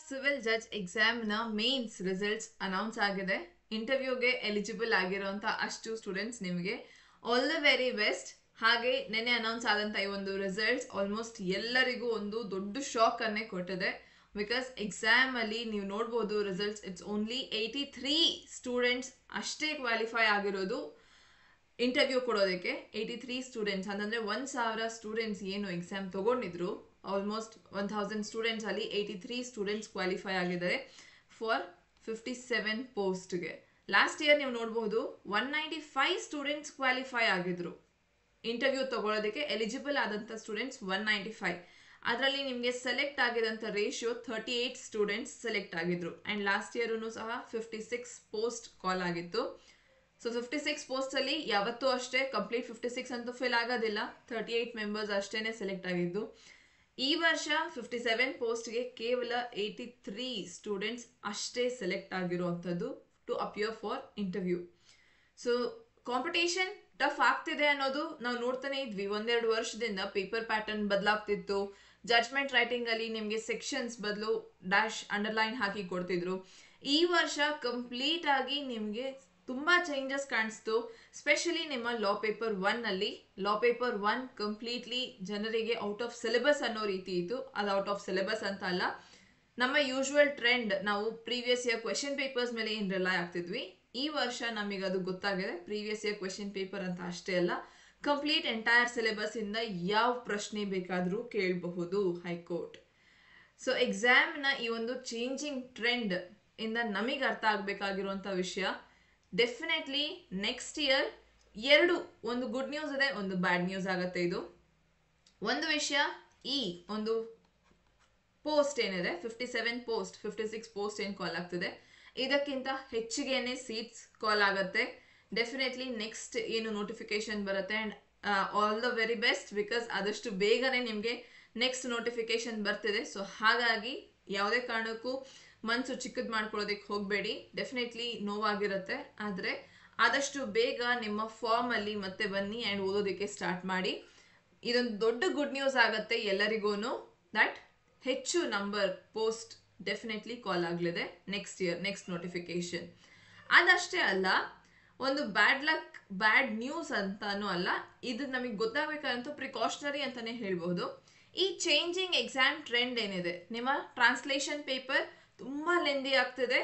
Civil judge ಎಕ್ಸಾಮ್ನ mains results announce ಆಗಿದೆ. ಇಂಟರ್ವ್ಯೂಗೆ ಎಲಿಜಿಬಲ್ ಆಗಿರುವಂಥ ಅಷ್ಟು ಸ್ಟೂಡೆಂಟ್ಸ್ ನಿಮಗೆ ಆಲ್ ದ ವೆರಿ ಬೆಸ್ಟ್. ಹಾಗೆ ನೆನ್ನೆ ಅನೌನ್ಸ್ ಆದಂಥ ಈ ಒಂದು ರಿಸಲ್ಟ್ಸ್ ಆಲ್ಮೋಸ್ಟ್ ಎಲ್ಲರಿಗೂ ಒಂದು ದೊಡ್ಡ ಶಾಕ್ ಅನ್ನೇ ಕೊಟ್ಟಿದೆ. ಬಿಕಾಸ್ ಎಕ್ಸಾಮಲ್ಲಿ ನೀವು ನೋಡ್ಬೋದು ರಿಸಲ್ಟ್ಸ್ ಇಟ್ಸ್ ಓನ್ಲಿ 83 ಸ್ಟೂಡೆಂಟ್ಸ್ ಅಷ್ಟೇ ಕ್ವಾಲಿಫೈ ಆಗಿರೋದು ಇಂಟರ್ವ್ಯೂ ಕೊಡೋದಕ್ಕೆ. 83 ಸ್ಟೂಡೆಂಟ್ಸ್ ಅಂತಂದರೆ 1000 ಸ್ಟೂಡೆಂಟ್ಸ್ ಏನು ಎಕ್ಸಾಮ್ ತೊಗೊಂಡಿದ್ರು, ಆಲ್ಮೋಸ್ಟ್ 1000 ಸ್ಟೂಡೆಂಟ್ಸ್ ಅಲ್ಲಿ 83 ಸ್ಟೂಡೆಂಟ್ಸ್ ಕ್ವಾಲಿಫೈ ಆಗಿದ್ದಾರೆ ಫಾರ್ 57 ಪೋಸ್ಟ್ಗೆ. ಲಾಸ್ಟ್ ಇಯರ್ ನೀವು ನೋಡಬಹುದು 195 ಸ್ಟೂಡೆಂಟ್ಸ್ ಕ್ವಾಲಿಫೈ ಆಗಿದ್ರು. ಇಂಟರ್ವ್ಯೂ ತಗೊಳ್ಳೋದಕ್ಕೆ ಎಲಿಜಿಬಲ್ ಆದಂಥ ಸ್ಟೂಡೆಂಟ್ಸ್ 195. ಅದರಲ್ಲಿ ನಿಮಗೆ ಸೆಲೆಕ್ಟ್ ಆಗಿದಂಥ ರೇಷಿಯೋ 38 ಸ್ಟೂಡೆಂಟ್ಸ್ ಸೆಲೆಕ್ಟ್ ಆಗಿದ್ರು. ಆ್ಯಂಡ್ ಲಾಸ್ಟ್ ಇಯರೂ ಸಹ 56 ಪೋಸ್ಟ್ ಕಾಲ್ ಆಗಿತ್ತು. ಸೊ 56 ಪೋಸ್ಟಲ್ಲಿ ಯಾವತ್ತೂ ಅಷ್ಟೇ ಕಂಪ್ಲೀಟ್ 56 ಅಂತೂ ಫಿಲ್ ಆಗೋದಿಲ್ಲ, 38 ಮೆಂಬರ್ಸ್ ಅಷ್ಟೇ ಸೆಲೆಕ್ಟ್ ಆಗಿದ್ದು. ಈ ವರ್ಷ 57 ಪೋಸ್ಟ್ಗೆ ಕೇವಲ 83 ಸ್ಟೂಡೆಂಟ್ಸ್ ಅಷ್ಟೇ ಸೆಲೆಕ್ಟ್ ಆಗಿರುವಂಥದ್ದು to appear for interview. So competition tough ಆಗ್ತಿದೆ ಅನ್ನೋದು ನಾವು ನೋಡ್ತಾನೆ ಇದ್ವಿ. ಒಂದೆರಡು ವರ್ಷದಿಂದ ಪೇಪರ್ ಪ್ಯಾಟರ್ನ್ ಬದಲಾಗ್ತಿತ್ತು. ಜಡ್ಜ್ಮೆಂಟ್ ರೈಟಿಂಗ್ ಅಲ್ಲಿ ನಿಮಗೆ ಸೆಕ್ಷನ್ಸ್ ಬದಲು ಡ್ಯಾಶ್ ಅಂಡರ್ಲೈನ್ ಹಾಕಿ ಕೊಡ್ತಿದ್ರು. ಈ ವರ್ಷ ಕಂಪ್ಲೀಟ್ ಆಗಿ ನಿಮಗೆ ತುಂಬಾ ಚೇಂಜಸ್ ಕಾಣಿಸ್ತು. ಸ್ಪೆಷಲಿ ನಿಮ್ಮ ಲಾ ಪೇಪರ್ 1 ಅಲ್ಲಿ. ಲಾ ಪೇಪರ್ 1 ಕಂಪ್ಲೀಟ್ಲಿ ಜನರಿಗೆ ಔಟ್ ಆಫ್ ಸಿಲೆಬಸ್ ಅನ್ನೋ ರೀತಿ ಇತ್ತು. ಅದು ಔಟ್ ಆಫ್ ಸಿಲೆಬಸ್ ಅಂತ ಅಲ್ಲ, ನಮ್ಮ ಯೂಶುವಲ್ ಟ್ರೆಂಡ್ ನಾವು ಪ್ರೀವಿಯಸ್ ಇಯರ್ ಕ್ವೆಶನ್ ಪೇಪರ್ಸ್ ಮೇಲೆ ಏನು ರಿಲೈ ಆಗ್ತಿದ್ವಿ, ಈ ವರ್ಷ ನಮಗೆ ಅದು ಗೊತ್ತಾಗಿದೆ. ಪ್ರೀವಿಯಸ್ ಇಯರ್ ಕ್ವೆಶನ್ ಪೇಪರ್ ಅಂತ ಅಷ್ಟೇ ಅಲ್ಲ, ಕಂಪ್ಲೀಟ್ ಎಂಟೈರ್ ಸಿಲೆಬಸ್ ಇಂದ ಯಾವ ಪ್ರಶ್ನೆ ಬೇಕಾದರೂ ಕೇಳಬಹುದು ಹೈಕೋರ್ಟ್. ಸೊ ಎಕ್ಸಾಮ್ನ ಈ ಒಂದು ಚೇಂಜಿಂಗ್ ಟ್ರೆಂಡ್ ಇಂದ ನಮಗೆ ಅರ್ಥ ಆಗಬೇಕಾಗಿರುವಂಥ ವಿಷಯ, ಡೆಫಿನೆಟ್ಲಿ ನೆಕ್ಸ್ಟ್ ಇಯರ್ ಒಂದು ಗುಡ್ ನ್ಯೂಸ್ ಇದೆ, ಒಂದು ಬ್ಯಾಡ್ ನ್ಯೂಸ್ ಆಗುತ್ತೆ. ಇದು ಒಂದು ವಿಷಯ, ಈ ಒಂದು ಪೋಸ್ಟ್ ಏನಿದೆ 57 ಪೋಸ್ಟ್ 56 ಪೋಸ್ಟ್ ಏನು ಕಾಲ್ ಆಗ್ತಿದೆ, ಇದಕ್ಕಿಂತ ಹೆಚ್ಚಿಗೆನೆ ಸೀಟ್ಸ್ ಕಾಲ್ ಆಗುತ್ತೆ. ಡೆಫಿನೆಟ್ಲಿ ನೆಕ್ಸ್ಟ್ ಏನು ನೋಟಿಫಿಕೇಶನ್ ಬರುತ್ತೆ, and all the very best. Because ಆದಷ್ಟು ಬೇಗನೆ ನಿಮಗೆ ನೆಕ್ಸ್ಟ್ ನೋಟಿಫಿಕೇಶನ್ ಬರ್ತಿದೆ. ಸೊ ಹಾಗಾಗಿ ಯಾವುದೇ ಕಾರಣಕ್ಕೂ ಮನಸ್ಸು ಚಿಕ್ಕದು ಮಾಡ್ಕೊಳ್ಳೋದಕ್ಕೆ ಹೋಗಬೇಡಿ. ಡೆಫಿನೆಟ್ಲಿ ನೋವಾಗಿರುತ್ತೆ, ಆದರೆ ಆದಷ್ಟು ಬೇಗ ನಿಮ್ಮ ಫಾರ್ಮಲ್ಲಿ ಮತ್ತೆ ಬನ್ನಿ ಆ್ಯಂಡ್ ಓದೋದಕ್ಕೆ ಸ್ಟಾರ್ಟ್ ಮಾಡಿ. ಇದೊಂದು ದೊಡ್ಡ ಗುಡ್ ನ್ಯೂಸ್ ಆಗುತ್ತೆ ಎಲ್ಲರಿಗೂ, ದಟ್ ಹೆಚ್ಚು ನಂಬರ್ ಪೋಸ್ಟ್ ಡೆಫಿನೆಟ್ಲಿ ಕಾಲ್ ಆಗಲಿದೆ ನೆಕ್ಸ್ಟ್ ಇಯರ್, ನೆಕ್ಸ್ಟ್ ನೋಟಿಫಿಕೇಶನ್. ಅದಷ್ಟೇ ಅಲ್ಲ, ಒಂದು ಬ್ಯಾಡ್ ನ್ಯೂಸ್ ಅಂತಾನೂ ಅಲ್ಲ, ಇದು ನಮಗೆ ಗೊತ್ತಾಗಬೇಕಾದಂಥ ಪ್ರಿಕಾಷನರಿ ಅಂತಾನೆ ಹೇಳ್ಬೋದು. ಈ ಚೇಂಜಿಂಗ್ ಎಕ್ಸಾಮ್ ಟ್ರೆಂಡ್ ಏನಿದೆ, ನಿಮ್ಮ ಟ್ರಾನ್ಸ್ಲೇಷನ್ ಪೇಪರ್ ತುಂಬ ಲೆಂದಿ ಆಗ್ತಿದೆ.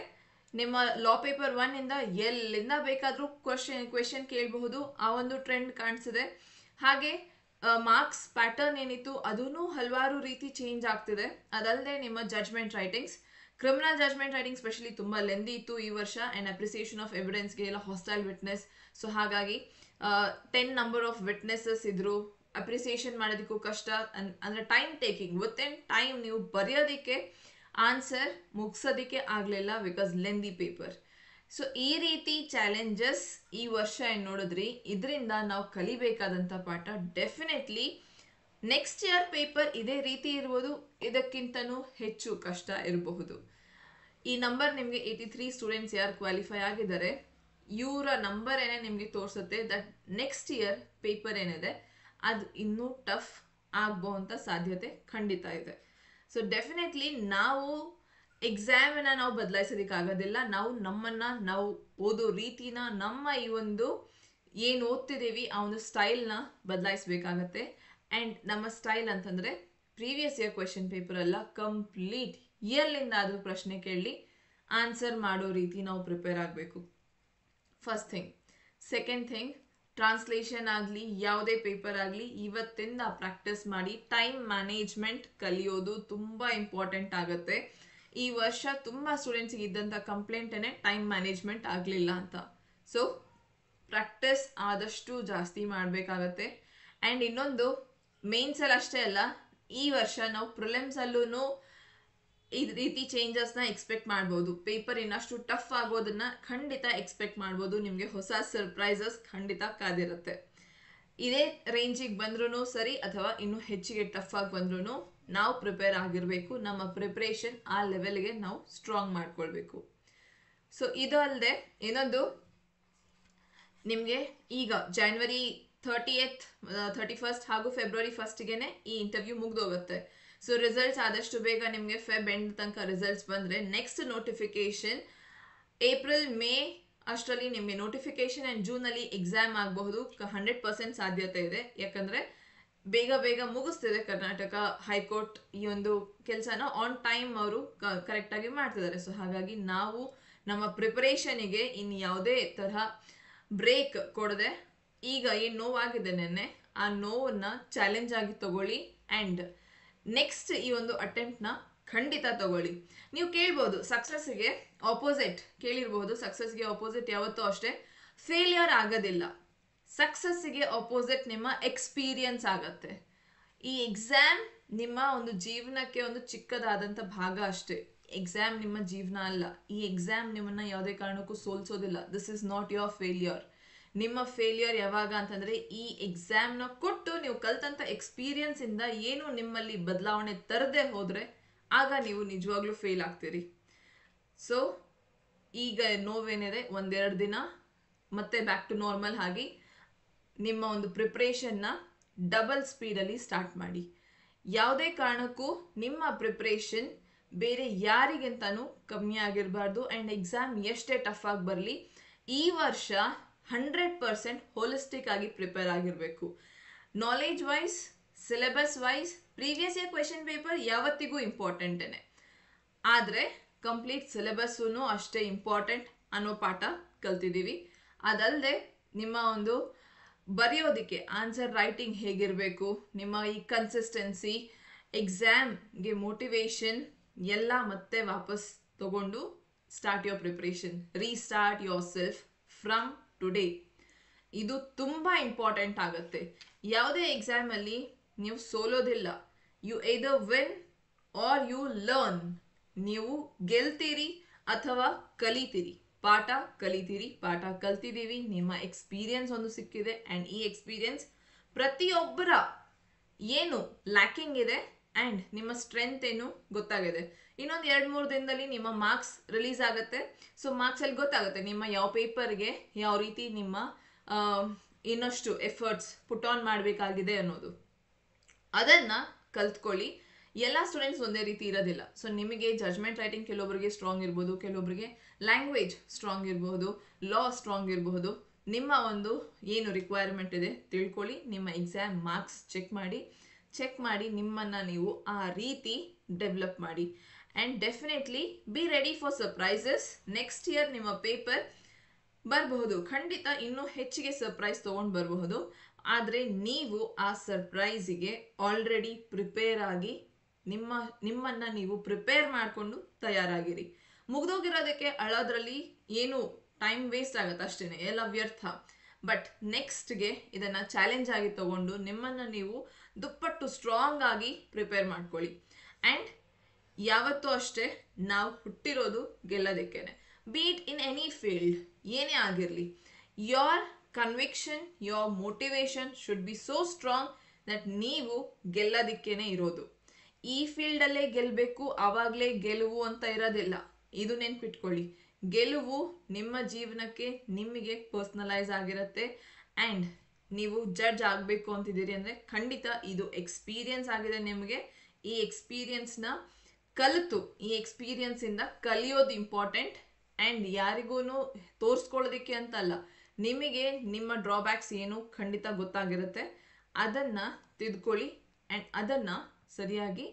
ನಿಮ್ಮ ಲಾ ಪೇಪರ್ 1 ಇಂದ ಎಲ್ಲಿಂದ ಬೇಕಾದರೂ ಕ್ವೆಶನ್ ಕೇಳಬಹುದು, ಆ ಒಂದು ಟ್ರೆಂಡ್ ಕಾಣಿಸಿದೆ. ಹಾಗೆ ಮಾರ್ಕ್ಸ್ ಪ್ಯಾಟರ್ನ್ ಏನಿತ್ತು ಅದೂ ಹಲವಾರು ರೀತಿ ಚೇಂಜ್ ಆಗ್ತಿದೆ. ಅದಲ್ಲದೆ ನಿಮ್ಮ judgment writings, criminal judgment writing specially ತುಂಬ ಲೆಂದಿ ಇತ್ತು ಈ ವರ್ಷ. ಆ್ಯಂಡ್ ಅಪ್ರಿಸಿಯೇಷನ್ ಆಫ್ ಎವಿಡೆನ್ಸ್ಗೆ ಎಲ್ಲ ಹಾಸ್ಟೈಲ್ ವಿಟ್ನೆಸ್. ಸೊ ಹಾಗಾಗಿ 10 ನಂಬರ್ ಆಫ್ ವಿಟ್ನೆಸಸ್ ಇದ್ರು, ಅಪ್ರಿಸಿಯೇಷನ್ ಮಾಡೋದಕ್ಕೂ ಕಷ್ಟ. ಅಂದರೆ ಟೈಮ್ ಟೇಕಿಂಗ್, ವಿತಿನ್ ಟೈಮ್ ನೀವು ಬರೆಯೋದಕ್ಕೆ ಆನ್ಸರ್ ಮುಗಿಸೋದಕ್ಕೆ ಆಗಲಿಲ್ಲ, ಬಿಕಾಸ್ ಲೆಂದಿ ಪೇಪರ್. ಸೊ ಈ ರೀತಿ ಚಾಲೆಂಜಸ್ ಈ ವರ್ಷ ಏನು ನೋಡಿದ್ರಿ, ಇದರಿಂದ ನಾವು ಕಲಿಬೇಕಾದಂಥ ಪಾಠ ಡೆಫಿನೆಟ್ಲಿ ನೆಕ್ಸ್ಟ್ ಇಯರ್ ಪೇಪರ್ ಇದೇ ರೀತಿ ಇರ್ಬೋದು, ಇದಕ್ಕಿಂತನೂ ಹೆಚ್ಚು ಕಷ್ಟ ಇರಬಹುದು. ಈ ನಂಬರ್ ನಿಮಗೆ 83 ಸ್ಟೂಡೆಂಟ್ಸ್ ಯಾರು ಕ್ವಾಲಿಫೈ ಆಗಿದ್ದಾರೆ, ಇವರ ನಂಬರ್ ಏನೇ ನಿಮಗೆ ತೋರಿಸುತ್ತೆ ದಟ್ ನೆಕ್ಸ್ಟ್ ಇಯರ್ ಪೇಪರ್ ಏನಿದೆ ಅದು ಇನ್ನೂ ಟಫ್ ಆಗ್ಬೋಂಥ ಸಾಧ್ಯತೆ ಖಂಡಿತ ಇದೆ. ಸೊ ಡೆಫಿನೆಟ್ಲಿ ನಾವು ಎಕ್ಸಾಮನ್ನ ನಾವು ಬದಲಾಯಿಸೋದಕ್ಕಾಗೋದಿಲ್ಲ. ನಾವು ಓದೋ ರೀತಿನ, ನಮ್ಮ ಈ ಒಂದು ಏನು ಓದ್ತಿದ್ದೀವಿ ಆ ಒಂದು ಸ್ಟೈಲ್ನ ಬದಲಾಯಿಸಬೇಕಾಗತ್ತೆ. ಆ್ಯಂಡ್ ನಮ್ಮ ಸ್ಟೈಲ್ ಅಂತಂದರೆ ಪ್ರೀವಿಯಸ್ ಇಯರ್ ಕ್ವೆಶನ್ ಪೇಪರ್ ಅಲ್ಲ, ಕಂಪ್ಲೀಟ್ ಇಯರ್ಲಿಂದ ಆದರೂ ಪ್ರಶ್ನೆ ಕೇಳಿ ಆನ್ಸರ್ ಮಾಡೋ ರೀತಿ ನಾವು ಪ್ರಿಪೇರ್ ಆಗಬೇಕು. First thing. Second thing, translation ಆಗಲಿ ಯಾವುದೇ ಪೇಪರ್ ಆಗಲಿ ಇವತ್ತಿಂದ ಪ್ರಾಕ್ಟೀಸ್ ಮಾಡಿ. ಟೈಮ್ ಮ್ಯಾನೇಜ್ಮೆಂಟ್ ಕಲಿಯೋದು ತುಂಬ ಇಂಪಾರ್ಟೆಂಟ್ ಆಗುತ್ತೆ. ಈ ವರ್ಷ ತುಂಬ ಸ್ಟೂಡೆಂಟ್ಸಿಗೆ ಇದ್ದಂಥ ಕಂಪ್ಲೇಂಟೇ ಟೈಮ್ ಮ್ಯಾನೇಜ್ಮೆಂಟ್ ಆಗಲಿಲ್ಲ ಅಂತ. ಸೊ ಪ್ರಾಕ್ಟೀಸ್ ಆದಷ್ಟು ಜಾಸ್ತಿ ಮಾಡಬೇಕಾಗತ್ತೆ. ಆ್ಯಂಡ್ ಇನ್ನೊಂದು, ಮೇನ್ಸಲ್ಲಿ ಅಷ್ಟೇ ಅಲ್ಲ, ಈ ವರ್ಷ ನಾವು ಪ್ರಿಲಿಮ್ಸಲ್ಲೂ ಈ ರೀತಿ ಚೇಂಜಸ್ನ ಎಕ್ಸ್ಪೆಕ್ಟ್ ಮಾಡ್ಬೋದು. ಪೇಪರ್ ಇನ್ನಷ್ಟು ಟಫ್ ಆಗೋದನ್ನ ಖಂಡಿತ ಎಕ್ಸ್ಪೆಕ್ಟ್ ಮಾಡ್ಬೋದು. ನಿಮಗೆ ಹೊಸ ಸರ್ಪ್ರೈಸಸ್ ಖಂಡಿತ ಕಾದಿರುತ್ತೆ. ಇದೇ ರೇಂಜಿಗೆ ಬಂದ್ರೂ ಸರಿ ಅಥವಾ ಇನ್ನೂ ಹೆಚ್ಚಿಗೆ ಟಫ್ ಆಗಿ ಬಂದ್ರೂ ನಾವು ಪ್ರಿಪೇರ್ ಆಗಿರಬೇಕು. ನಮ್ಮ ಪ್ರಿಪ್ರೇಷನ್ ಆ ಲೆವೆಲ್ಗೆ ನಾವು ಸ್ಟ್ರಾಂಗ್ ಮಾಡ್ಕೊಳ್ಬೇಕು. ಸೊ ಇದು ಅಲ್ಲದೆ ಇನ್ನೊಂದು, ನಿಮಗೆ ಈಗ January 30th 31st ಹಾಗೂ February 1st ಈ ಇಂಟರ್ವ್ಯೂ ಮುಗ್ದೋಗುತ್ತೆ. ಸೊ ರಿಸಲ್ಟ್ಸ್ ಆದಷ್ಟು ಬೇಗ ನಿಮಗೆ ಫೆಬ್ ಎಂಡ್ ತನಕ ರಿಸಲ್ಟ್ಸ್ ಬಂದರೆ ನೆಕ್ಸ್ಟ್ ನೋಟಿಫಿಕೇಶನ್ ಏಪ್ರಿಲ್ ಮೇ ಅಷ್ಟರಲ್ಲಿ ನಿಮಗೆ ನೋಟಿಫಿಕೇಶನ್ ಆ್ಯಂಡ್ ಜೂನಲ್ಲಿ ಎಕ್ಸಾಮ್ ಆಗಬಹುದು. 100% ಸಾಧ್ಯತೆ ಇದೆ, ಯಾಕಂದರೆ ಬೇಗ ಬೇಗ ಮುಗಿಸ್ತಿದೆ ಕರ್ನಾಟಕ ಹೈಕೋರ್ಟ್ ಈ ಒಂದು ಕೆಲಸನ ಆನ್ ಟೈಮ್ ಅವರು ಕರೆಕ್ಟಾಗಿ ಮಾಡ್ತಿದ್ದಾರೆ. ಸೊ ಹಾಗಾಗಿ ನಾವು ನಮ್ಮ ಪ್ರಿಪರೇಷನಿಗೆ ಇನ್ನು ಯಾವುದೇ ತರಹ ಬ್ರೇಕ್ ಕೊಡದೆ ಈಗ ಏನು ನೋವಾಗಿದೆ ನೆನ್ನೆ ಆ ನೋವನ್ನು ಚಾಲೆಂಜ್ ಆಗಿ ತಗೊಳ್ಳಿ ಆ್ಯಂಡ್ ನೆಕ್ಸ್ಟ್ ಈ ಒಂದು ಅಟೆಂಪ್ಟ್ನ ಖಂಡಿತ ತಗೊಳ್ಳಿ. ನೀವು ಕೇಳ್ಬೋದು ಸಕ್ಸಸ್ಗೆ ಆಪೋಸಿಟ್ ಕೇಳಿರ್ಬೋದು, ಸಕ್ಸಸ್ಗೆ ಆಪೋಸಿಟ್ ಯಾವತ್ತೂ ಅಷ್ಟೇ ಫೇಲಿಯರ್ ಆಗೋದಿಲ್ಲ. ಸಕ್ಸಸ್ಸಿಗೆ ಆಪೋಸಿಟ್ ನಿಮ್ಮ ಎಕ್ಸ್ಪೀರಿಯನ್ಸ್ ಆಗತ್ತೆ. ಈ ಎಕ್ಸಾಮ್ ನಿಮ್ಮ ಒಂದು ಜೀವನಕ್ಕೆ ಒಂದು ಚಿಕ್ಕದಾದಂಥ ಭಾಗ ಅಷ್ಟೇ. ಎಕ್ಸಾಮ್ ನಿಮ್ಮ ಜೀವನ ಅಲ್ಲ. ಈ ಎಕ್ಸಾಮ್ ನಿಮ್ಮನ್ನು ಯಾವುದೇ ಕಾರಣಕ್ಕೂ ಸೋಲ್ಸೋದಿಲ್ಲ. This is not your failure. ನಿಮ್ಮ ಫೇಲಿಯರ್ ಯಾವಾಗ ಅಂತಂದರೆ ಈ ಎಕ್ಸಾಮ್ನ ಕೊಟ್ಟು ನೀವು ಕಲ್ತಂಥ ಎಕ್ಸ್ಪೀರಿಯನ್ಸಿಂದ ಏನು ನಿಮ್ಮಲ್ಲಿ ಬದಲಾವಣೆ ತರದೆ ಹೋದರೆ ಆಗ ನೀವು ನಿಜವಾಗ್ಲೂ ಫೇಲ್ ಆಗ್ತೀರಿ. ಸೊ ಈಗ ನೋವೇನಿದೆ, ಒಂದೆರಡು ದಿನ ಮತ್ತೆ ಬ್ಯಾಕ್ ಟು ನಾರ್ಮಲ್ ಆಗಿ ನಿಮ್ಮ ಒಂದು ಪ್ರಿಪ್ರೇಷನ್ನ ಡಬಲ್ ಸ್ಪೀಡಲ್ಲಿ ಸ್ಟಾರ್ಟ್ ಮಾಡಿ. ಯಾವುದೇ ಕಾರಣಕ್ಕೂ ನಿಮ್ಮ ಪ್ರಿಪ್ರೇಷನ್ ಬೇರೆ ಯಾರಿಗಿಂತನೂ ಕಮ್ಮಿ ಆಗಿರಬಾರ್ದು. ಆ್ಯಂಡ್ ಎಕ್ಸಾಮ್ ಎಷ್ಟೇ ಟಫ್ ಆಗಿ ಬರಲಿ ಈ ವರ್ಷ 100% ಹೋಲಿಸ್ಟಿಕ್ ಆಗಿ ಪ್ರಿಪೇರ್ ಆಗಿರಬೇಕು. Knowledge wise, syllabus wise, previous year question paper ಯಾವತ್ತಿಗೂ ಇಂಪಾರ್ಟೆಂಟೇ, ಆದರೆ ಕಂಪ್ಲೀಟ್ ಸಿಲೆಬಸ್ಸೂ ಅಷ್ಟೇ ಇಂಪಾರ್ಟೆಂಟ್ ಅನ್ನೋ ಪಾಠ ಕಲ್ತಿದ್ದೀವಿ. ಅದಲ್ಲದೆ ನಿಮ್ಮ ಒಂದು ಬರೆಯೋದಕ್ಕೆ ಆನ್ಸರ್ ರೈಟಿಂಗ್ ಹೇಗಿರಬೇಕು, ನಿಮ್ಮ ಈ ಕನ್ಸಿಸ್ಟೆನ್ಸಿ, ಎಕ್ಸಾಮ್ಗೆ ಮೋಟಿವೇಶನ್ ಎಲ್ಲ ಮತ್ತೆ ವಾಪಸ್ ತಗೊಂಡು start your preparation. Restart yourself from today. ಇದು ತುಂಬ ಇಂಪಾರ್ಟೆಂಟ್ ಆಗುತ್ತೆ. ಯಾವುದೇ ಎಕ್ಸಾಮಲ್ಲಿ ನೀವು ಸೋಲೋದಿಲ್ಲ. You either win or you learn. ನೀವು ಗೆಲ್ತೀರಿ ಅಥವಾ ಕಲಿತೀರಿ. ಪಾಠ ಕಲಿತೀರಿ, ಪಾಠ ಕಲ್ತಿದ್ದೀವಿ, ನಿಮ್ಮ ಎಕ್ಸ್ಪೀರಿಯನ್ಸ್ ಒಂದು ಸಿಕ್ಕಿದೆ ಆ್ಯಂಡ್ ಈ ಎಕ್ಸ್ಪೀರಿಯನ್ಸ್ ಪ್ರತಿಯೊಬ್ಬರ ಏನು ಲ್ಯಾಕಿಂಗ್ ಇದೆ ಆ್ಯಂಡ್ ನಿಮ್ಮ ಸ್ಟ್ರೆಂತ್ ಏನು ಗೊತ್ತಾಗಿದೆ. ಇನ್ನೊಂದು 2-3 ದಿನದಲ್ಲಿ ನಿಮ್ಮ ಮಾರ್ಕ್ಸ್ ರಿಲೀಸ್ ಆಗುತ್ತೆ. ಸೊ ಮಾರ್ಕ್ಸಲ್ಲಿ ಗೊತ್ತಾಗುತ್ತೆ ನಿಮ್ಮ ಯಾವ ಪೇಪರ್ಗೆ ಯಾವ ರೀತಿ ನಿಮ್ಮ ಇನ್ನಷ್ಟು ಎಫರ್ಟ್ಸ್ ಪುಟ್ ಆನ್ ಮಾಡಬೇಕಾಗಿದೆ ಅನ್ನೋದು. ಅದನ್ನು ಕಲ್ತ್ಕೊಳ್ಳಿ. ಎಲ್ಲ ಸ್ಟೂಡೆಂಟ್ಸ್ ಒಂದೇ ರೀತಿ ಇರೋದಿಲ್ಲ. ಸೊ ನಿಮಗೆ ಜಜ್ಮೆಂಟ್ ರೈಟಿಂಗ್ ಕೆಲವೊಬ್ಬರಿಗೆ ಸ್ಟ್ರಾಂಗ್ ಇರ್ಬೋದು, ಕೆಲವೊಬ್ಬರಿಗೆ ಲ್ಯಾಂಗ್ವೇಜ್ ಸ್ಟ್ರಾಂಗ್ ಇರಬಹುದು, ಲಾ ಸ್ಟ್ರಾಂಗ್ ಇರಬಹುದು. ನಿಮ್ಮ ಒಂದು ಏನು ರಿಕ್ವೈರ್ಮೆಂಟ್ ಇದೆ ತಿಳ್ಕೊಳ್ಳಿ. ನಿಮ್ಮ ಎಕ್ಸಾಮ್ ಮಾರ್ಕ್ಸ್ ಚೆಕ್ ಮಾಡಿ ನಿಮ್ಮನ್ನು ನೀವು ಆ ರೀತಿ ಡೆವಲಪ್ ಮಾಡಿ. And definitely be ready for surprises. Next year ನಿಮ್ಮ ಪೇಪರ್ ಬರಬಹುದು, ಖಂಡಿತ ಇನ್ನೂ ಹೆಚ್ಚಿಗೆ ಸರ್ಪ್ರೈಸ್ ತೊಗೊಂಡು ಬರಬಹುದು. ಆದರೆ ನೀವು ಆ ಸರ್ಪ್ರೈಸಿಗೆ ಆಲ್ರೆಡಿ ಪ್ರಿಪೇರ್ ಆಗಿ ನಿಮ್ಮನ್ನು ನೀವು ಪ್ರಿಪೇರ್ ಮಾಡಿಕೊಂಡು ತಯಾರಾಗಿರಿ. ಮುಗ್ದೋಗಿರೋದಕ್ಕೆ ಅಳೋದ್ರಲ್ಲಿ ಏನು ಟೈಮ್ ವೇಸ್ಟ್ ಆಗುತ್ತೆ ಅಷ್ಟೇ, ಎಲ್ಲ ವ್ಯರ್ಥ. ಬಟ್ ನೆಕ್ಸ್ಟ್ಗೆ ಇದನ್ನು ಚಾಲೆಂಜ್ ಆಗಿ ತಗೊಂಡು ನಿಮ್ಮನ್ನು ನೀವು ದುಪ್ಪಟ್ಟು ಸ್ಟ್ರಾಂಗ್ ಆಗಿ ಪ್ರಿಪೇರ್ ಮಾಡ್ಕೊಳ್ಳಿ. ಆ್ಯಂಡ್ ಯಾವತ್ತೂ ಅಷ್ಟೇ ನಾವು ಹುಟ್ಟಿರೋದು ಗೆಲ್ಲೋದಕ್ಕೇನೆ. ಬೀಟ್ ಇನ್ ಎನಿ ಫೀಲ್ಡ್, ಏನೇ ಆಗಿರಲಿ, your conviction, your motivation should be so strong that ನೀವು ಗೆಲ್ಲೋದಕ್ಕೇನೆ ಇರೋದು. ಈ ಫೀಲ್ಡಲ್ಲೇ ಗೆಲ್ಲಬೇಕು, ಆವಾಗಲೇ ಗೆಲುವು ಅಂತ ಇರೋದಿಲ್ಲ. ಇದು ನೆನ್ಪಿಟ್ಕೊಳ್ಳಿ. ಗೆಲುವು ನಿಮ್ಮ ಜೀವನಕ್ಕೆ ನಿಮಗೆ ಪರ್ಸ್ನಲೈಸ್ ಆಗಿರುತ್ತೆ. ಆ್ಯಂಡ್ ನೀವು ಜಡ್ಜ್ ಆಗಬೇಕು ಅಂತಿದ್ದೀರಿ ಅಂದರೆ ಖಂಡಿತ ಇದು ಎಕ್ಸ್ಪೀರಿಯನ್ಸ್ ಆಗಿದೆ ನಿಮಗೆ. ಈ ಎಕ್ಸ್ಪೀರಿಯನ್ಸ್ನ ಕಲಿತು ಈ ಎಕ್ಸ್ಪೀರಿಯನ್ಸಿಂದ ಕಲಿಯೋದು ಇಂಪಾರ್ಟೆಂಟ್. ಆ್ಯಂಡ್ ಯಾರಿಗೂ ತೋರಿಸ್ಕೊಳ್ಳೋದಕ್ಕೆ ಅಂತಲ್ಲ, ನಿಮಗೆ ನಿಮ್ಮ ಡ್ರಾಬ್ಯಾಕ್ಸ್ ಏನು ಖಂಡಿತ ಗೊತ್ತಾಗಿರುತ್ತೆ. ಅದನ್ನು ತಿದ್ಕೊಳ್ಳಿ ಆ್ಯಂಡ್ ಅದನ್ನು ಸರಿಯಾಗಿ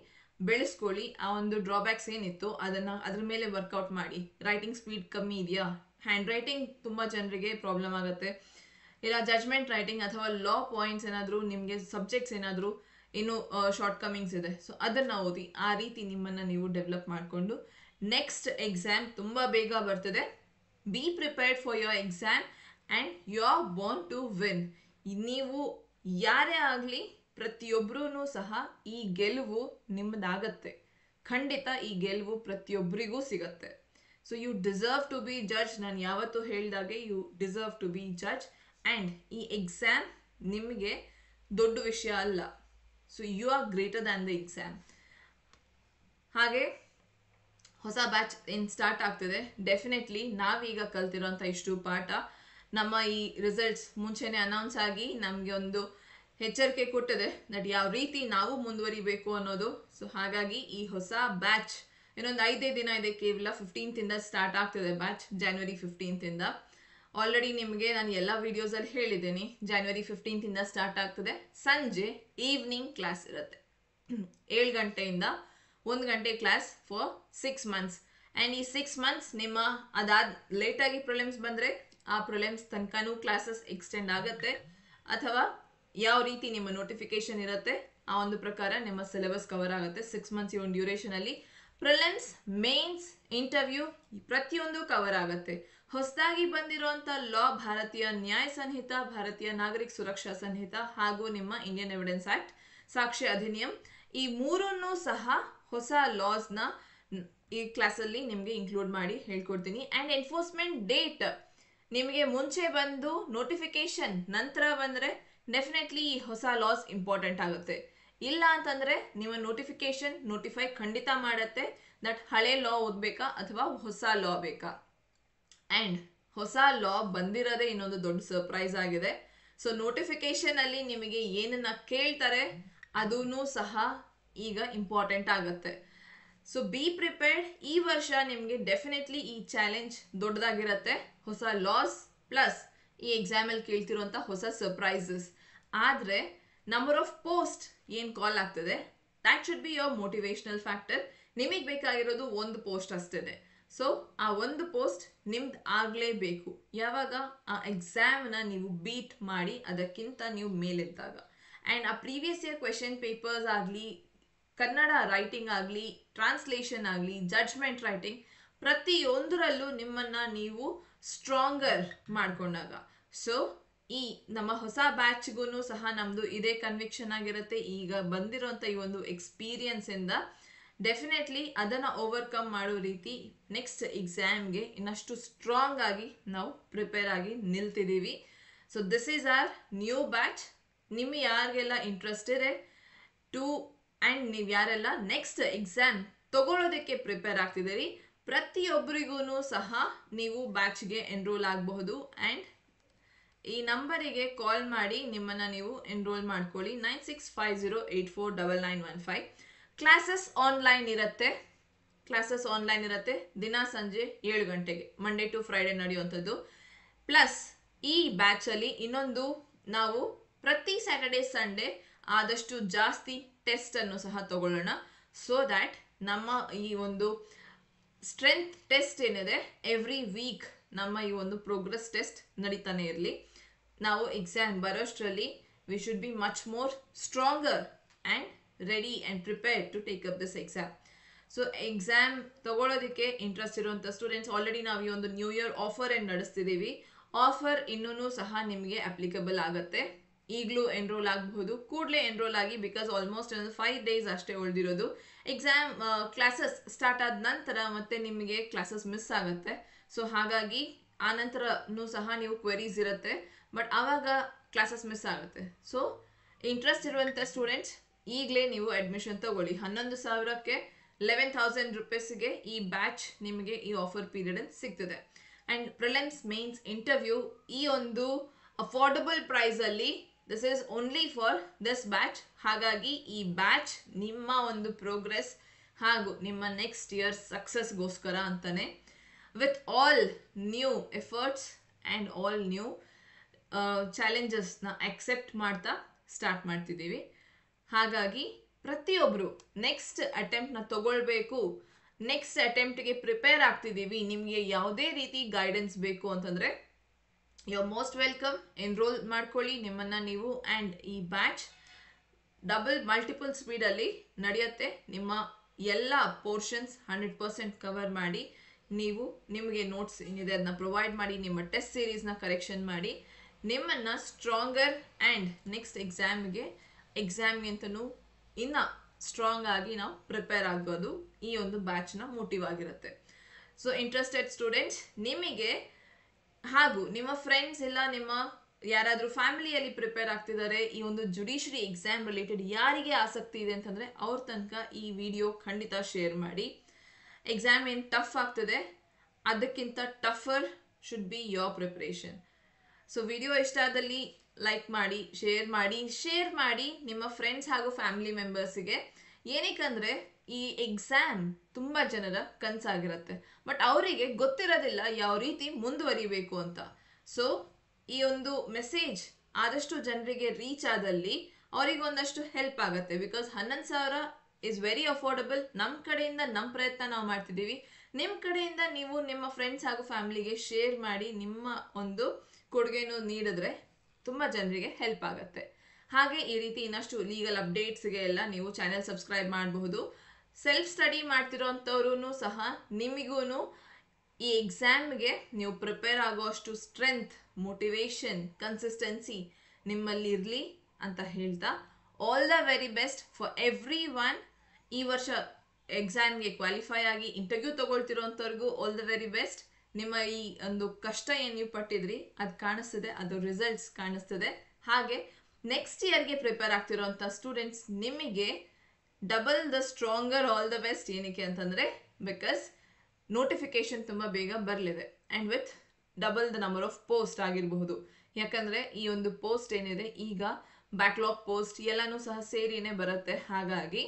ಬೆಳೆಸ್ಕೊಳ್ಳಿ. ಆ ಒಂದು ಡ್ರಾಬ್ಯಾಕ್ಸ್ ಏನಿತ್ತು ಅದ್ರ ಮೇಲೆ ವರ್ಕೌಟ್ ಮಾಡಿ. ರೈಟಿಂಗ್ ಸ್ಪೀಡ್ ಕಮ್ಮಿ ಇದೆಯಾ, ಹ್ಯಾಂಡ್ ರೈಟಿಂಗ್ ತುಂಬ ಜನರಿಗೆ ಪ್ರಾಬ್ಲಮ್ ಆಗುತ್ತೆ, ಇಲ್ಲ ಜಜ್ಮೆಂಟ್ ರೈಟಿಂಗ್ ಅಥವಾ ಲಾ ಪಾಯಿಂಟ್ಸ್ ಏನಾದರೂ ನಿಮಗೆ ಸಬ್ಜೆಕ್ಟ್ಸ್ ಏನಾದರೂ ಇನ್ನೂ ಶಾರ್ಟ್ ಕಮಿಂಗ್ಸ್ ಇದೆ, ಸೊ ಅದನ್ನು ಓದಿ. ಆ ರೀತಿ ನಿಮ್ಮನ್ನು ನೀವು ಡೆವಲಪ್ ಮಾಡಿಕೊಂಡು ನೆಕ್ಸ್ಟ್ ಎಕ್ಸಾಮ್ ತುಂಬ ಬೇಗ ಬರ್ತದೆ. Be prepared for your exam and you are born to win. ನೀವು ಯಾರೇ ಆಗಲಿ ಪ್ರತಿಯೊಬ್ಬರೂ ಸಹ ಈ ಗೆಲುವು ನಿಮ್ಮದಾಗತ್ತೆ. ಖಂಡಿತ ಈ ಗೆಲುವು ಪ್ರತಿಯೊಬ್ಬರಿಗೂ ಸಿಗತ್ತೆ. So you deserve to be judge. ನಾನು ಯಾವತ್ತೂ ಹೇಳಿದಾಗೆ you deserve to be judge. And ಈ ಎಕ್ಸಾಮ್ ನಿಮಗೆ ದೊಡ್ಡ ವಿಷಯ ಅಲ್ಲ. So you are greater than the exam. ಹಾಗೆ ಹೊಸ ಬ್ಯಾಚ್ ಏನು ಸ್ಟಾರ್ಟ್ ಆಗ್ತಿದೆ. ಡೆಫಿನೆಟ್ಲಿ ನಾವೀಗ ಕಲ್ತಿರೋಂಥ ಇಷ್ಟು ಪಾಠ ನಮ್ಮ ಈ ರಿಸಲ್ಟ್ಸ್ ಮುಂಚೆನೇ ಅನೌನ್ಸ್ ಆಗಿ ನಮಗೆ ಒಂದು ಎಚ್ಚರಿಕೆ ಕೊಟ್ಟಿದೆ ದಟ್ ಯಾವ ರೀತಿ ನಾವು ಮುಂದುವರಿಬೇಕು ಅನ್ನೋದು. ಸೊ ಹಾಗಾಗಿ ಈ ಹೊಸ ಬ್ಯಾಚ್ ಇನ್ನೊಂದು 5 ದಿನ ಇದೆ, ಕೇವಲ 15th ಇಂದ ಸ್ಟಾರ್ಟ್ ಆಗ್ತದೆ ಬ್ಯಾಚ್, January 15th ಇಂದ. ಆಲ್ರೆಡಿ ನಿಮಗೆ ನಾನು ಎಲ್ಲ ವಿಡಿಯೋಸಲ್ಲಿ ಹೇಳಿದ್ದೀನಿ, January 15th ಇಂದ ಸ್ಟಾರ್ಟ್ ಆಗ್ತದೆ. ಸಂಜೆ ಈವ್ನಿಂಗ್ ಕ್ಲಾಸ್ ಇರುತ್ತೆ, 7 ಗಂಟೆಯಿಂದ 1 ಗಂಟೆ ಕ್ಲಾಸ್ ಫಾರ್ 6 months. ಆ್ಯಂಡ್ ಈ 6 months ನಿಮ್ಮ ಲೇಟಾಗಿ ಪ್ರಿಲಿಮ್ಸ್ ಬಂದರೆ ಆ ಪ್ರಿಲಿಮ್ಸ್ ತನಕನೂ ಕ್ಲಾಸಸ್ ಎಕ್ಸ್ಟೆಂಡ್ ಆಗುತ್ತೆ, ಅಥವಾ ಯಾವ ರೀತಿ ನಿಮ್ಮ ನೋಟಿಫಿಕೇಶನ್ ಇರುತ್ತೆ ಆ ಒಂದು ಪ್ರಕಾರ ನಿಮ್ಮ ಸಿಲೆಬಸ್ ಕವರ್ ಆಗುತ್ತೆ. 6 months ಈ ಒಂದು ಡ್ಯೂರೇಷನಲ್ಲಿ ಪ್ರಿಲಿಮ್ಸ್, ಮೇನ್ಸ್, ಇಂಟರ್ವ್ಯೂ ಪ್ರತಿಯೊಂದು ಕವರ್ ಆಗುತ್ತೆ. ಹೊಸದಾಗಿ ಬಂದಿರುವಂಥ ಲಾ ಭಾರತೀಯ ನ್ಯಾಯ ಸಂಹಿತ, ಭಾರತೀಯ ನಾಗರಿಕ ಸುರಕ್ಷಾ ಸಂಹಿತ ಹಾಗೂ ನಿಮ್ಮ ಇಂಡಿಯನ್ ಎವಿಡೆನ್ಸ್ ಆಕ್ಟ್, ಸಾಕ್ಷ್ಯ ಅಧಿನಿಯಂ, ಈ ಮೂರನ್ನು ಸಹ ಹೊಸ ಲಾಸ್ನ ಈ ಕ್ಲಾಸಲ್ಲಿ ನಿಮಗೆ ಇನ್ಕ್ಲೂಡ್ ಮಾಡಿ ಹೇಳ್ಕೊಡ್ತೀನಿ. ಆ್ಯಂಡ್ ಎನ್ಫೋರ್ಸ್ಮೆಂಟ್ ಡೇಟ್ ನಿಮಗೆ ಮುಂಚೆ ಬಂದು ನೋಟಿಫಿಕೇಶನ್ ನಂತರ ಬಂದರೆ ಡೆಫಿನೆಟ್ಲಿ ಈ ಹೊಸ ಲಾಸ್ ಇಂಪಾರ್ಟೆಂಟ್ ಆಗುತ್ತೆ. ಇಲ್ಲ ಅಂತಂದರೆ ನಿಮ್ಮ ನೋಟಿಫಿಕೇಶನ್ ನೋಟಿಫೈ ಖಂಡಿತ ಮಾಡುತ್ತೆ ದಟ್ ಹಳೆ ಲಾ ಓದಬೇಕಾ ಅಥವಾ ಹೊಸ ಲಾ ಬೇಕಾ. ಆ್ಯಂಡ್ ಹೊಸ ಲಾ ಬಂದಿರೋದೇ ಇನ್ನೊಂದು ದೊಡ್ಡ ಸರ್ಪ್ರೈಸ್ ಆಗಿದೆ. ಸೊ ನೋಟಿಫಿಕೇಶನಲ್ಲಿ ನಿಮಗೆ ಏನನ್ನ ಕೇಳ್ತಾರೆ ಅದೂ ಸಹ ಈಗ ಇಂಪಾರ್ಟೆಂಟ್ ಆಗುತ್ತೆ. So be prepared. ಈ ವರ್ಷ ನಿಮಗೆ ಡೆಫಿನೆಟ್ಲಿ ಈ ಚಾಲೆಂಜ್ ದೊಡ್ಡದಾಗಿರುತ್ತೆ. ಹೊಸ ಲಾಸ್ ಪ್ಲಸ್ ಈ ಎಕ್ಸಾಮಲ್ಲಿ ಕೇಳ್ತಿರುವಂಥ ಹೊಸ ಸರ್ಪ್ರೈಸಸ್. ಆದರೆ ನಂಬರ್ ಆಫ್ ಪೋಸ್ಟ್ ಏನು ಕಾಲ್ ಆಗ್ತದೆ that should be your motivational factor. ನಿಮಗೆ ಬೇಕಾಗಿರೋದು ಒಂದು ಪೋಸ್ಟ್ ಅಷ್ಟೇ. ಸೊ ಆ ಒಂದು ಪೋಸ್ಟ್ ನಿಮ್ದು ಆಗಲೇಬೇಕು ಯಾವಾಗ ಆ ಎಕ್ಸಾಮ್ನ ನೀವು ಬೀಟ್ ಮಾಡಿ ಅದಕ್ಕಿಂತ ನೀವು ಮೇಲಿದ್ದಾಗ. ಆ್ಯಂಡ್ ಆ ಪ್ರೀವಿಯಸ್ ಇಯರ್ ಕ್ವೆಶನ್ ಪೇಪರ್ಸ್ ಆಗಲಿ, ಕನ್ನಡ ರೈಟಿಂಗ್ ಆಗಲಿ, ಟ್ರಾನ್ಸ್ಲೇಷನ್ ಆಗಲಿ, ಜಡ್ಜ್ಮೆಂಟ್ ರೈಟಿಂಗ್, ಪ್ರತಿಯೊಂದರಲ್ಲೂ ನಿಮ್ಮನ್ನು ನೀವು ಸ್ಟ್ರಾಂಗರ್ ಮಾಡಿಕೊಂಡಾಗ. ಸೊ ಈ ನಮ್ಮ ಹೊಸ ಬ್ಯಾಚ್ಗೂ ಸಹ ನಮ್ಮದು ಇದೇ ಕನ್ವಿಕ್ಷನ್ ಆಗಿರುತ್ತೆ. ಈಗ ಬಂದಿರೋಂಥ ಈ ಒಂದು ಎಕ್ಸ್ಪೀರಿಯನ್ಸಿಂದ ಡೆಫಿನೆಟ್ಲಿ ಅದನ್ನು ಓವರ್ಕಮ್ ಮಾಡೋ ರೀತಿ ನೆಕ್ಸ್ಟ್ ಎಕ್ಸಾಮ್ಗೆ ಇನ್ನಷ್ಟು ಸ್ಟ್ರಾಂಗ್ ಆಗಿ ನಾವು ಪ್ರಿಪೇರ್ ಆಗಿ ನಿಲ್ತಿದ್ದೀವಿ. So this is our new batch. ನಿಮಗೆ ಯಾರಿಗೆಲ್ಲ ಇಂಟ್ರೆಸ್ಟ್ ಇದೆ ಆ್ಯಂಡ್ ನೀವು ಯಾರೆಲ್ಲ ನೆಕ್ಸ್ಟ್ ಎಕ್ಸಾಮ್ ತಗೊಳ್ಳೋದಕ್ಕೆ ಪ್ರಿಪೇರ್ ಆಗ್ತಿದ್ದೀರಿ ಪ್ರತಿಯೊಬ್ಬರಿಗೂ ಸಹ ನೀವು ಬ್ಯಾಚ್ಗೆ ಎನ್ರೋಲ್ ಆಗಬಹುದು. ಆ್ಯಂಡ್ ಈ ನಂಬರಿಗೆ ಕಾಲ್ ಮಾಡಿ ನಿಮ್ಮನ್ನು ನೀವು ಎನ್ರೋಲ್ ಮಾಡ್ಕೊಳ್ಳಿ, 9650849915. ಕ್ಲಾಸಸ್ ಆನ್ಲೈನ್ ಇರುತ್ತೆ ದಿನ ಸಂಜೆ 7 ಗಂಟೆಗೆ, ಮಂಡೇ ಟು ಫ್ರೈಡೆ ನಡೆಯುವಂಥದ್ದು. ಪ್ಲಸ್ ಈ ಬ್ಯಾಚಲ್ಲಿ ಇನ್ನೊಂದು ನಾವು ಪ್ರತಿ ಸ್ಯಾಟರ್ಡೆ ಸಂಡೇ ಆದಷ್ಟು ಜಾಸ್ತಿ ಟೆಸ್ಟನ್ನು ಸಹ ತಗೊಳ್ಳೋಣ. ಸೊ ದ್ಯಾಟ್ ನಮ್ಮ ಈ ಒಂದು ಸ್ಟ್ರೆಂತ್ ಟೆಸ್ಟ್ ಏನಿದೆ ಎವ್ರಿ ವೀಕ್ ನಮ್ಮ ಈ ಒಂದು ಪ್ರೋಗ್ರೆಸ್ ಟೆಸ್ಟ್ ನಡೀತಾನೆ ಇರಲಿ. ನಾವು ಎಕ್ಸಾಮ್ ಬರೋಷ್ಟರಲ್ಲಿ we should be much more stronger and ready and prepared to take up this exam. So exam ತಗೊಳ್ಳೋದಕ್ಕೆ ಇಂಟ್ರೆಸ್ಟ್ ಇರುವಂಥ ಸ್ಟೂಡೆಂಟ್ಸ್, ಆಲ್ರೆಡಿ ನಾವು ಈ ಒಂದು ನ್ಯೂ ಇಯರ್ ಆಫರ್ ಏನು ನಡೆಸ್ತಿದ್ದೀವಿ. ಆಫರ್ ಇನ್ನೂ ಸಹ ನಿಮಗೆ ಅಪ್ಲಿಕಬಲ್ ಆಗುತ್ತೆ. ಈಗಲೂ ಎನ್ರೋಲ್ ಆಗಬಹುದು, ಕೂಡಲೇ ಎನ್ರೋಲ್ ಆಗಿ, ಬಿಕಾಸ್ ಆಲ್ಮೋಸ್ಟ್ ಒಂದು 5 days ಅಷ್ಟೇ ಉಳಿದಿರೋದು. ಎಕ್ಸಾಮ್ ಕ್ಲಾಸಸ್ ಸ್ಟಾರ್ಟ್ ಆದ ನಂತರ ಮತ್ತೆ ನಿಮಗೆ ಕ್ಲಾಸಸ್ ಮಿಸ್ ಆಗುತ್ತೆ. ಸೊ ಹಾಗಾಗಿ ಆ ನಂತರನೂ ಸಹ ನೀವು ಕ್ವೆರೀಸ್ ಇರುತ್ತೆ, ಬಟ್ ಆವಾಗ ಕ್ಲಾಸಸ್ ಮಿಸ್ ಆಗುತ್ತೆ. ಸೊ ಇಂಟ್ರೆಸ್ಟ್ ಇರುವಂಥ ಸ್ಟೂಡೆಂಟ್ಸ್ ಈಗಲೇ ನೀವು ಅಡ್ಮಿಷನ್ ತಗೊಳ್ಳಿ. 11,000ಕ್ಕೆ 11,000 ರೂಪೀಸ್ಗೆ ಈ ಬ್ಯಾಚ್ ನಿಮಗೆ ಈ ಆಫರ್ ಪೀರಿಯಡ್ ಸಿಗ್ತದೆ. ಆ್ಯಂಡ್ ಪ್ರಿಲಿಮ್ಸ್, ಮೇನ್ಸ್, ಇಂಟರ್ವ್ಯೂ ಈ ಒಂದು ಅಫೋರ್ಡಬಲ್ ಪ್ರೈಸಲ್ಲಿ this is only for this batch. ಹಾಗಾಗಿ ಈ ಬ್ಯಾಚ್ ನಿಮ್ಮ ಒಂದು ಪ್ರೋಗ್ರೆಸ್ ಹಾಗೂ ನಿಮ್ಮ ನೆಕ್ಸ್ಟ್ ಇಯರ್ ಸಕ್ಸಸ್ಗೋಸ್ಕರ ಅಂತಾನೆ, with all new efforts and all new ಚಾಲೆಂಜಸ್ನ ಅಕ್ಸೆಪ್ಟ್ ಮಾಡ್ತಾ ಸ್ಟಾರ್ಟ್ ಮಾಡ್ತಿದ್ದೀವಿ. ಹಾಗಾಗಿ ಪ್ರತಿಯೊಬ್ಬರು ನೆಕ್ಸ್ಟ್ ಅಟೆಂಪ್ಟ್ನ ತಗೊಳ್ಬೇಕು, ನೆಕ್ಸ್ಟ್ ಅಟೆಂಪ್ಟ್ಗೆ ಪ್ರಿಪೇರ್ ಆಗ್ತಿದ್ದೀವಿ, ನಿಮಗೆ ಯಾವುದೇ ರೀತಿ ಗೈಡೆನ್ಸ್ ಬೇಕು ಅಂತಂದರೆ you are most welcome. Enrol ಮಾಡ್ಕೊಳ್ಳಿ ನಿಮ್ಮನ್ನು ನೀವು. ಆ್ಯಂಡ್ ಈ ಬ್ಯಾಚ್ ಮಲ್ಟಿಪಲ್ ಸ್ಪೀಡಲ್ಲಿ ನಡೆಯುತ್ತೆ. ನಿಮ್ಮ ಎಲ್ಲ ಪೋರ್ಷನ್ಸ್ 100% ಕವರ್ ಮಾಡಿ, ನಿಮಗೆ ನೋಟ್ಸ್ ಏನಿದೆ ಅದನ್ನ ಪ್ರೊವೈಡ್ ಮಾಡಿ, ನಿಮ್ಮ ಟೆಸ್ಟ್ ಸೀರೀಸ್ನ ಕರೆಕ್ಷನ್ ಮಾಡಿ, ನಿಮ್ಮನ್ನು ಸ್ಟ್ರಾಂಗರ್ ಆ್ಯಂಡ್ ನೆಕ್ಸ್ಟ್ ಎಕ್ಸಾಮ್ಗಿಂತನೂ ಇನ್ನು ಸ್ಟ್ರಾಂಗ್ ಆಗಿ ನಾವು ಪ್ರಿಪೇರ್ ಆಗೋದು ಈ ಒಂದು ಬ್ಯಾಚ್ನ ಮೋಟಿವ್ ಆಗಿರುತ್ತೆ. ಸೊ ಇಂಟ್ರೆಸ್ಟೆಡ್ ಸ್ಟೂಡೆಂಟ್ಸ್ ನಿಮಗೆ ಹಾಗೂ ನಿಮ್ಮ ಫ್ರೆಂಡ್ಸ್ ಇಲ್ಲ ನಿಮ್ಮ ಯಾರಾದರೂ ಫ್ಯಾಮಿಲಿಯಲ್ಲಿ ಪ್ರಿಪೇರ್ ಆಗ್ತಿದ್ದಾರೆ ಈ ಒಂದು ಜುಡಿಷರಿ ಎಕ್ಸಾಮ್ ರಿಲೇಟೆಡ್ ಯಾರಿಗೆ ಆಸಕ್ತಿ ಇದೆ ಅಂತಂದರೆ ಅವ್ರ ತನಕ ಈ ವಿಡಿಯೋ ಖಂಡಿತ ಶೇರ್ ಮಾಡಿ. ಎಕ್ಸಾಮ್ ಏನು ಟಫ್ ಆಗ್ತದೆ ಅದಕ್ಕಿಂತ tougher should be your preparation. So video ಇಷ್ಟ ಆದಲ್ಲಿ ಲೈಕ್ ಮಾಡಿ, ಶೇರ್ ಮಾಡಿ ನಿಮ್ಮ ಫ್ರೆಂಡ್ಸ್ ಹಾಗೂ ಫ್ಯಾಮಿಲಿ ಮೆಂಬರ್ಸಿಗೆ. ಏನಕ್ಕಂದ್ರೆ ಈ ಎಕ್ಸಾಮ್ ತುಂಬಾ ಜನರ ಕನಸಾಗಿರುತ್ತೆ, ಬಟ್ ಅವರಿಗೆ ಗೊತ್ತಿರೋದಿಲ್ಲ ಯಾವ ರೀತಿ ಮುಂದುವರಿಬೇಕು ಅಂತ. ಸೊ ಈ ಒಂದು ಮೆಸೇಜ್ ಆದಷ್ಟು ಜನರಿಗೆ ರೀಚ್ ಆದಲ್ಲಿ ಅವರಿಗೆ ಒಂದಷ್ಟು ಹೆಲ್ಪ್ ಆಗುತ್ತೆ. Because 11,000 is very affordable. ನಮ್ಮ ಕಡೆಯಿಂದ ನಮ್ಮ ಪ್ರಯತ್ನ ನಾವು ಮಾಡ್ತಿದ್ದೀವಿ. ನಿಮ್ಮ ಕಡೆಯಿಂದ ನೀವು ನಿಮ್ಮ ಫ್ರೆಂಡ್ಸ್ ಹಾಗೂ ಫ್ಯಾಮಿಲಿಗೆ ಶೇರ್ ಮಾಡಿ ನಿಮ್ಮ ಒಂದು ಕೊಡುಗೆಯನ್ನು ನೀಡಿದ್ರೆ ತುಂಬ ಜನರಿಗೆ ಹೆಲ್ಪ್ ಆಗುತ್ತೆ. ಹಾಗೆ ಈ ರೀತಿ ಇನ್ನಷ್ಟು ಲೀಗಲ್ ಅಪ್ಡೇಟ್ಸ್ಗೆ ಎಲ್ಲ ನೀವು ಚಾನೆಲ್ ಸಬ್ಸ್ಕ್ರೈಬ್ ಮಾಡಬಹುದು. ಸೆಲ್ಫ್ ಸ್ಟಡಿ ಮಾಡ್ತಿರೋಂಥವ್ರು ಸಹ ನಿಮಗೂ ಈ ಎಕ್ಸಾಮ್ಗೆ ನೀವು ಪ್ರಿಪೇರ್ ಆಗುವಷ್ಟು ಸ್ಟ್ರೆಂತ್, ಮೋಟಿವೇಶನ್, ಕನ್ಸಿಸ್ಟೆನ್ಸಿ ನಿಮ್ಮಲ್ಲಿ ಇರಲಿ ಅಂತ ಹೇಳ್ತಾ, all the very best for everyone. ಈ ವರ್ಷ ಎಕ್ಸಾಮ್ಗೆ ಕ್ವಾಲಿಫೈ ಆಗಿ ಇಂಟರ್ವ್ಯೂ ತಗೊಳ್ತಿರೋಂಥವ್ರಿಗೂ ಆಲ್ ದ ವೆರಿ ಬೆಸ್ಟ್. ನಿಮ್ಮ ಈ ಒಂದು ಕಷ್ಟ ಏನು ನೀವು ಪಟ್ಟಿದ್ರಿ ಅದು ಕಾಣಿಸ್ತದೆ, ಅದು ರಿಸಲ್ಟ್ಸ್ ಕಾಣಿಸ್ತದೆ. ಹಾಗೆ ನೆಕ್ಸ್ಟ್ ಇಯರ್ಗೆ ಪ್ರಿಪೇರ್ ಆಗ್ತಿರೋಂಥ ಸ್ಟೂಡೆಂಟ್ಸ್ ನಿಮಗೆ double the stronger all the best. ಏನಕ್ಕೆ ಅಂತಂದರೆ ಬಿಕಾಸ್ ನೋಟಿಫಿಕೇಶನ್ ತುಂಬ ಬೇಗ ಬರಲಿದೆ and with double the number of post ಆಗಿರಬಹುದು. ಯಾಕಂದರೆ ಈ ಒಂದು ಪೋಸ್ಟ್ ಏನಿದೆ ಈಗ ಬ್ಯಾಕ್ಲಾಗ್ ಪೋಸ್ಟ್ ಎಲ್ಲನೂ ಸಹ ಸೇರಿನೇ ಬರುತ್ತೆ. ಹಾಗಾಗಿ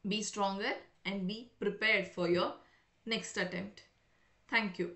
be stronger and be prepared for your next attempt. Thank you.